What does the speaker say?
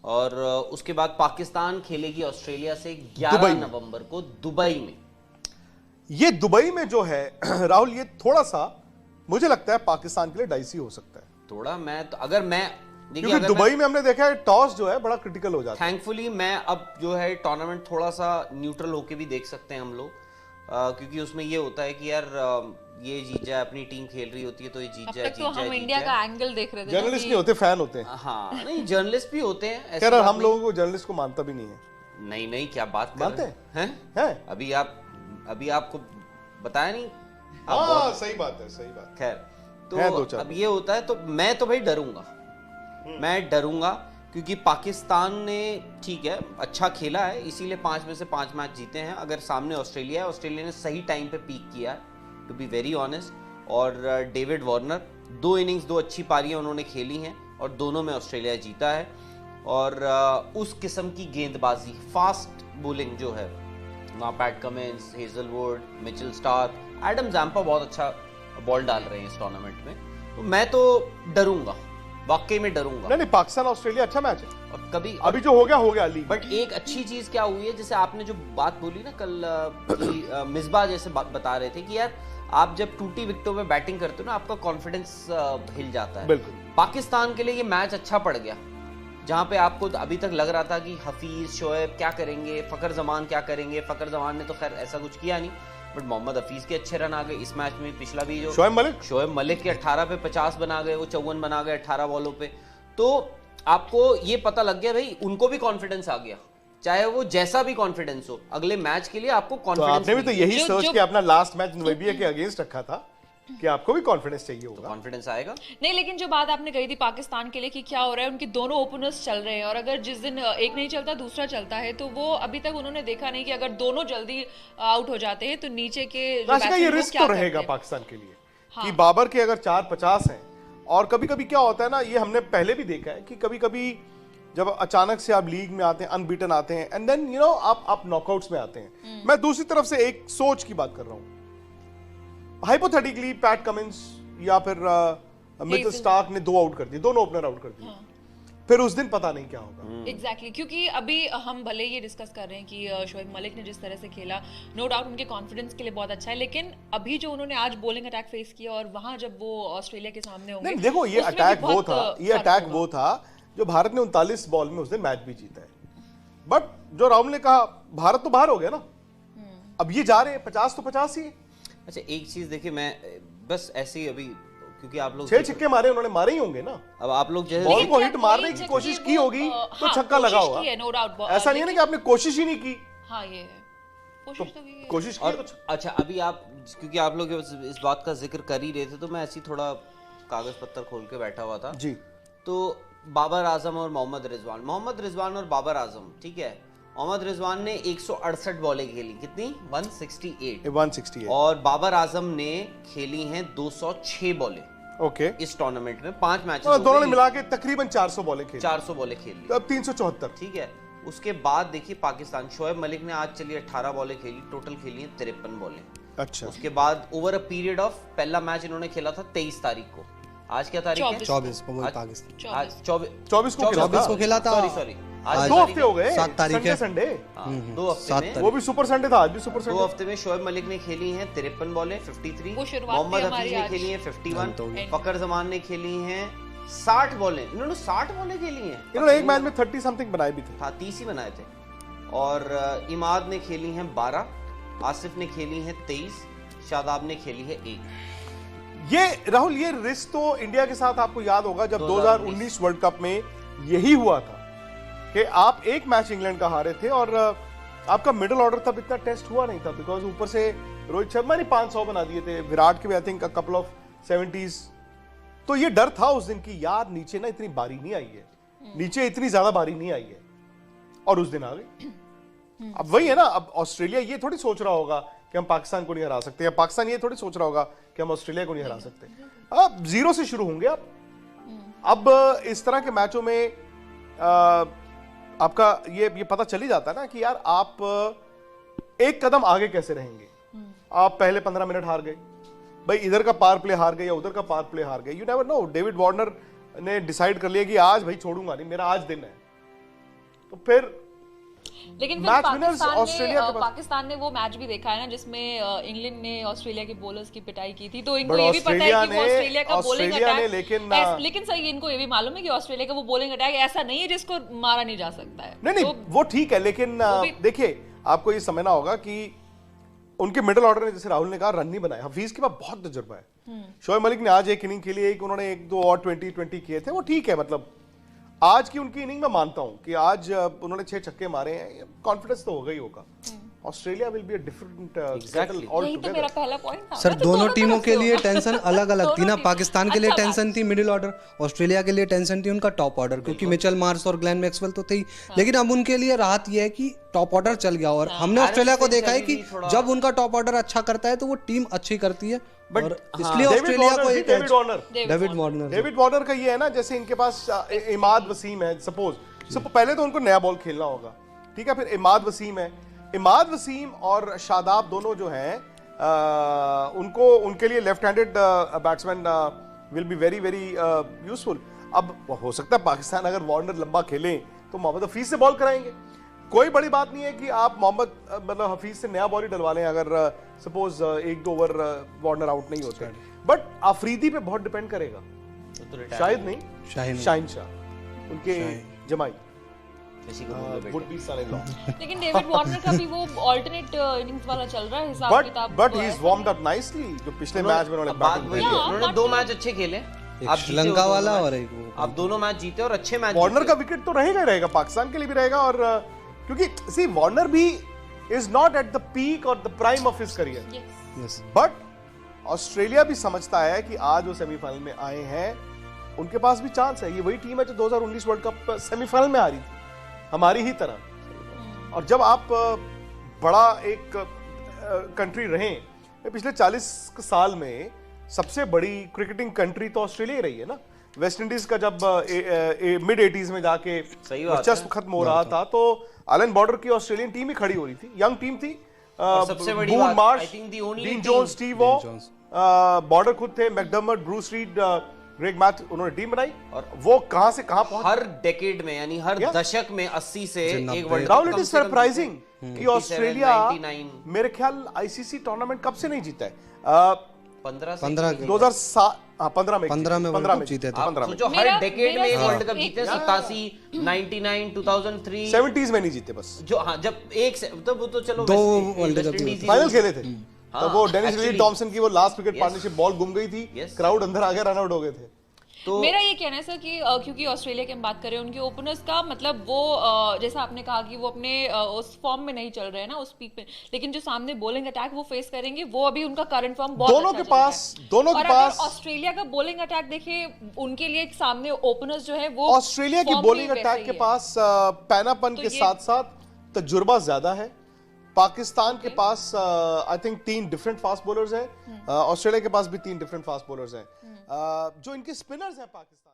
और उसके बाद पाकिस्तान खेलेगी ऑस्ट्रेलिया से 11 नवंबर को दुबई में। ये दुबई में जो है राहुल, ये थोड़ा सा मुझे लगता है पाकिस्तान के लिए डाइसी हो सकता है थोड़ा। मैं तो अगर मैं देखिए, क्योंकि दुबई में हमने देखा है टॉस जो है बड़ा क्रिटिकल हो जाता है। थैंकफुली मैं अब जो है टूर्नामेंट थोड़ा सा न्यूट्रल होके भी देख सकते हैं हम लोग, क्योंकि उसमें ये होता है कि यार ये जीत जाए, अपनी टीम खेल रही होती है तो ये जीत जाए, तो हम इंडिया का एंगल देख रहे थे। जर्नलिस्ट नहीं होते, फैन होते हैं। हाँ नहीं, जर्नलिस्ट भी होते हैं। खैर हम लोगों को जर्नलिस्ट को मानता भी नहीं है। नहीं, क्या बात कर मानते रहे हैं? हैं? अभी आपको बताया नहीं। हाँ सही बात है, सही बात। खैर तो अब ये होता है, तो मैं तो भाई डरूंगा, मैं डरूंगा क्योंकि पाकिस्तान ने ठीक है अच्छा खेला है, इसीलिए 5 में से 5 मैच जीते हैं। अगर सामने ऑस्ट्रेलिया है, ऑस्ट्रेलिया ने सही टाइम पे पीक किया है, टू बी वेरी ऑनेस्ट। और डेविड वार्नर 2 इनिंग्स 2 अच्छी पारियां उन्होंने खेली हैं और दोनों में ऑस्ट्रेलिया जीता है। और उस किस्म की गेंदबाजी, फास्ट बॉलिंग जो है वहाँ, Pat Cummins, Hazlewood, Mitchell Starc, Adam Zampa बहुत अच्छा बॉल डाल रहे हैं इस टूर्नामेंट में। तो मैं तो डरूंगा, वाकई में डरूंगा। नहीं, पाकिस्तान ऑस्ट्रेलिया अच्छा मैच है। और कभी अभी जो हो गया लीग। बट एक अच्छी चीज क्या हुई है, जैसे आपने जो बात बोली ना कल कि मिसबा जैसे बता रहे थे कि यार आप जब टूटी विकेटों पे बैटिंग करते हो ना, आपका कॉन्फिडेंस हिल जाता है। बिल्कुल। पाकिस्तान के लिए ये मैच अच्छा पड़ गया, जहां पे आपको अभी तक लग रहा था कि हफीज, शोएब क्या करेंगे, फकर जमान क्या करेंगे। फकर जमान ने तो खैर ऐसा कुछ किया नहीं, बट मोहम्मद हफीज के अच्छे रन आ गए इस मैच में। पिछला भी जो शोएब मलिक के 18 पे 50 बना गए, वो 54 बना गए 18 बॉलों पे। तो आपको ये पता लग गया भाई, उनको भी कॉन्फिडेंस आ गया, चाहे वो जैसा भी कॉन्फिडेंस हो, अगले मैच के लिए आपको कॉन्फिडेंस। आपने भी तो यही सोच के अपना लास्ट मैच नामीबिया के अगेंस्ट रखा था कि आपको भी कॉन्फिडेंस चाहिए होगा। कॉन्फिडेंस आएगा। नहीं, लेकिन जो बात आपने कही थी पाकिस्तान के लिए कि क्या हो रहा है, उनके दोनों ओपनर्स चल रहे हैं, और अगर जिस दिन एक नहीं चलता दूसरा चलता है, तो वो अभी तक उन्होंने देखा नहीं कि अगर दोनों जल्दी आउट हो जाते हैं तो नीचे के ये रिस्क तो रहेगा पाकिस्तान के लिए। हाँ। कि बाबर के अगर 4-50 हैं, और कभी कभी क्या होता है ना, ये हमने पहले भी देखा है कि कभी कभी जब अचानक से आप लीग में आते हैं, अनबीटन आते हैं, एंड देन यू नो आप नॉकआउट्स में आते हैं। मैं दूसरी तरफ से एक सोच की बात कर रहा हूं। हाइपोथेटिकली पैट कमिंस या फिर मिचेल स्टार्क ने 2 आउट कर दिए, दोनों ओपनर आउट कर दिए। हाँ। फिर उस दिन पता नहीं क्या होगा। एग्जैक्टली, क्योंकि अभी हम भले ये डिस्कस कर रहे हैं कि शोएब मलिक ने जिस तरह से खेला, नो डाउट उनके कॉन्फिडेंस के लिए बहुत अच्छा है, लेकिन अभी जो उन्होंने आज बॉलिंग अटैक फेस किया और वहां जब वो ऑस्ट्रेलिया के सामने होंगे, नहीं देखो ये अटैक वो था जो भारत ने 39 बॉल में उस दिन मैच भी जीता है। बट जो राहुल ने कहा, भारत तो बाहर हो गया ना, अब ये जा रहे हैं 50 तो 50 ही। अच्छा एक चीज देखिए, मैं बस ऐसे ही अभी, क्योंकि आप लोग 6 छक्के मारे, उन्होंने मारे ही होंगे ना। अब आप लोग जैसे बॉल को हिट मारने की कोशिश की होगी तो छक्का लगा होगा, नो डाउट। ऐसा नहीं है ना कि आपने कोशिश ही नहीं की। हाँ, ये है, कोशिश की। अच्छा अभी आप, क्योंकि आप लोग इस बात का जिक्र कर ही रहे थे, तो मैं ऐसी थोड़ा कागज पत्तर खोल के बैठा हुआ था जी। तो बाबर आजम और मोहम्मद रिजवान और बाबर आजम, ठीक है। मोहम्मद रिजवान ने 168 बॉलें खेली, कितनी? 168। और बाबर आजम ने खेली हैं 206 बॉलें। ओके। इस टूर्नामेंट में 5 मैचेस दोनों ने मिला के तकरीबन 400 बॉलें खेली। 400 बॉलें खेली, तो अब 374, ठीक है। उसके बाद देखिए पाकिस्तान, शोएब मलिक ने आज चलिए 18 बॉलें खेली, टोटल खेली हैं 53 बॉलें। अच्छा। उसके बाद ओवर अ पीरियड ऑफ, पहला मैच इन्होंने खेला था 23 तारीख को, आज क्या तारीख है? 24 पाकिस्तान। आज 24 को खेला था। सॉरी आज 2 हफ्ते हो गए, 7 तारीख है, संडे 2 हफ्ते में, वो भी सुपर संडे था, आज भी सुपर संडे। 2 हफ्ते में शोएब मलिक ने खेली हैं 53 बॉलें, 53। मोहम्मद हफीज ने खेली हैं 51। फकर जमान ने खेली हैं 60 बॉलें। इन्होंने 60 बॉलें खेली हैं। इन्होंने एक मैच में 30 समथिंग बनाए भी थे। हाँ 30 ही बनाए थे। और इमाद ने खेली हैं 12, आसिफ ने खेली हैं 23, शादाब ने खेली है 1। ये राहुल, ये रिस्क तो इंडिया के साथ आपको याद होगा जब 2019 वर्ल्ड कप में यही हुआ था कि आप एक मैच इंग्लैंड का हारे थे और आपका मिडिल ऑर्डर तब इतना टेस्ट हुआ नहीं था, बिकॉज ऊपर से रोहित शर्मा ने 500 बना दिए थे, विराट के भी I think a couple of 70s। तो ये डर था उस दिन की, यार नीचे ना इतनी बारी नहीं आई है, नीचे इतनी ज्यादा बारी नहीं आई है, और उस दिन आ गई। अब वही है ना, अब ऑस्ट्रेलिया ये थोड़ी सोच रहा होगा कि हम पाकिस्तान को नहीं हरा सकते, या पाकिस्तान ये थोड़ी सोच रहा होगा कि हम ऑस्ट्रेलिया को नहीं हरा सकते। अब 0 से शुरू होंगे। अब इस तरह के मैचों में आपका ये पता चल ही जाता है ना कि यार आप एक कदम आगे कैसे रहेंगे। आप पहले 15 मिनट हार गए, भाई इधर का पावर प्ले हार गए या उधर का पावर प्ले हार गए, you never know. David Warner ने डिसाइड कर लिया कि आज भाई छोड़ूंगा नहीं, मेरा आज दिन है, तो फिर लेकिन फिर मैच विनर्स ऑस्ट्रेलिया के पास। पाकिस्तान ने वो मैच भी देखा है ना जिसमें इंग्लैंड ने ऑस्ट्रेलिया के बॉलर्स की पिटाई की थी, तो इनको But ये भी पता है कि वो ऑस्ट्रेलिया का बॉलिंग ऑस्ट्रेलिया ने अटैक लेकिन सही इनको ये भी मालूम है कि ऑस्ट्रेलिया का वो बॉलिंग अटैक ऐसा नहीं है जिसको मारा नहीं जा सकता है। नहीं वो ठीक है, लेकिन देखिए आपको ये समझना होगा कि उनके मिडिल ऑर्डर ने, जैसे राहुल ने कहा, रन नहीं बनाया। हफीज के पास बहुत तजुर्बा है। शोएब मलिक ने आज एक इनिंग के लिए उन्होंने 1-2 और 20-20 किए थे, वो ठीक है। मतलब आज की उनकी इनिंग में मानता हूं कि आज उन्होंने 6 छक्के मारे हैं, कॉन्फिडेंस तो होगा ही होगा। Australia will be a different kettle all यही तो मेरा पहला पॉइंट था। सर मैं तो दोनों टीमों तरफ के से लिए हूँ। टेंशन अलग अलग थी ना। दोनों पाकिस्तान के लिए अच्छा टेंशन थी मिडिल ऑर्डर, ऑस्ट्रेलिया के लिए टेंशन थी उनका टॉप ऑर्डर, क्योंकि मिचेल मार्श और ग्लेन मैक्सवेल तो थे ही। लेकिन अब उनके लिए राहत यह है कि टॉप ऑर्डर चल गया, और हमने ऑस्ट्रेलिया को देखा है कि जब उनका टॉप ऑर्डर अच्छा करता है तो वो टीम अच्छी करती है। और इसलिए ऑस्ट्रेलिया को एक डेविड वार्नर डेविड वार्नर का ये है ना, जैसे इनके पास इमाद वसीम है, सपोज पहले तो उनको नया बॉल खेलना होगा, ठीक है। फिर इमाद वसीम है, इमाद वसीम और शादाब दोनों जो हैं उनको, उनके लिए left handed batsman will be very very useful. अब हो सकता है पाकिस्तान अगर वार्नर लंबा खेले तो मोहम्मद हफीज से बॉल कराएंगे। कोई बड़ी बात नहीं है कि आप मोहम्मद मतलब हफीज से नया बॉल ही डलवा लें अगर सपोज 1-2 ओवर वार्नर आउट नहीं होते, बट अफरीदी पे बहुत डिपेंड करेगा। शायद नहीं, शाहिन शाह उनके जमाई would be son-in-law. लेकिन डेविड वार्नर का भी वो अल्टरनेट इनिंग्स वाला चल रहा है, हिसाब किताब। But he is warmed up nicely. जो पिछले मैच में उन्होंने बैटिंग की, उन्होंने 2 मैच अच्छे खेले, एक श्रीलंका वाला और एक वो। आप दोनों मैच जीते और अच्छे मैच। वार्नर का विकेट तो रहेगा ही रहेगा, पाकिस्तान के लिए भी रहेगा। और क्योंकि सी वार्नर भी is not at the peak और the prime of his career, but Australia भी समझता है कि आज वो सेमीफाइनल में आए हैं, उनके पास भी चांस है। ये वही टीम है जो 2019 वर्ल्ड कप सेमीफाइनल में आ रही थी, हमारी ही तरह। और जब आप बड़ा एक कंट्री रहे, पिछले 40 साल में सबसे बड़ी क्रिकेटिंग कंट्री तो ऑस्ट्रेलिया रही है ना। वेस्ट इंडीज का जब मिड 80s में जाके वर्चस्व खत्म हो रहा था, तो आइलैंड बॉर्डर की ऑस्ट्रेलियन टीम ही खड़ी हो रही थी, यंग टीम थी। सबसे बड़ी बून बात, Marsh, I think the only Dean team- Jones, Steve Waugh, Border खुद थे, McDermott, Bruce Reid, Greg Matthews, उन्होंने टीम बनाई। और वो कहां से कहां पहुंच, हर डेकेड में, यानी हर दशक में 80 से एक world Rahul, it is surprising कि 87, ऑस्ट्रेलिया 99, मेरे ख्याल आईसीसी टूर्नामेंट कब से नहीं जीता है। 15 2007 15 में 15 में वर्ल्ड कप जीते थे। 15 में सोचो हर डेकेड में एक वर्ल्ड कप जीते, 87, 99, 2003, 70s में नहीं जीते बस। जो हाँ जब एक से तब वो तो चलो दो वेस्ट वर्ल्ड कप इंडीज ही फाइनल खेले थे, हाँ, तब वो डेनिस ली actually, टॉमसन की वो लास्ट विकेट पार्टनरशिप बॉल गुम गई थी, Yes. क्राउड अंदर आ गया, रन आउट हो गए थे। तो मेरा ये कहना है सर कि क्योंकि ऑस्ट्रेलिया की हम बात करें, उनके ओपनर्स का मतलब वो जैसा आपने कहा कि वो अपने उस फॉर्म में नहीं चल रहे हैं ना, उस पीक पे, लेकिन जो सामने बॉलिंग अटैक वो फेस करेंगे, वो अभी उनका करंट फॉर्म बहुत दोनों अच्छा के चल रहा पास है। दोनों और के अगर पास ऑस्ट्रेलिया का बॉलिंग अटैक देखें, उनके लिए सामने ओपनर्स जो है वो ऑस्ट्रेलिया की form भी बॉलिंग वैसे अटैक ही के है। पास पैनापन तो के ये- साथ साथ तजुर्बा ज्यादा है। पाकिस्तान के पास I think 3 different fast bowlers हैं, ऑस्ट्रेलिया के पास भी 3 डिफरेंट फास्ट बॉलर्स हैं। जो इनके स्पिनर्स हैं पाकिस्तान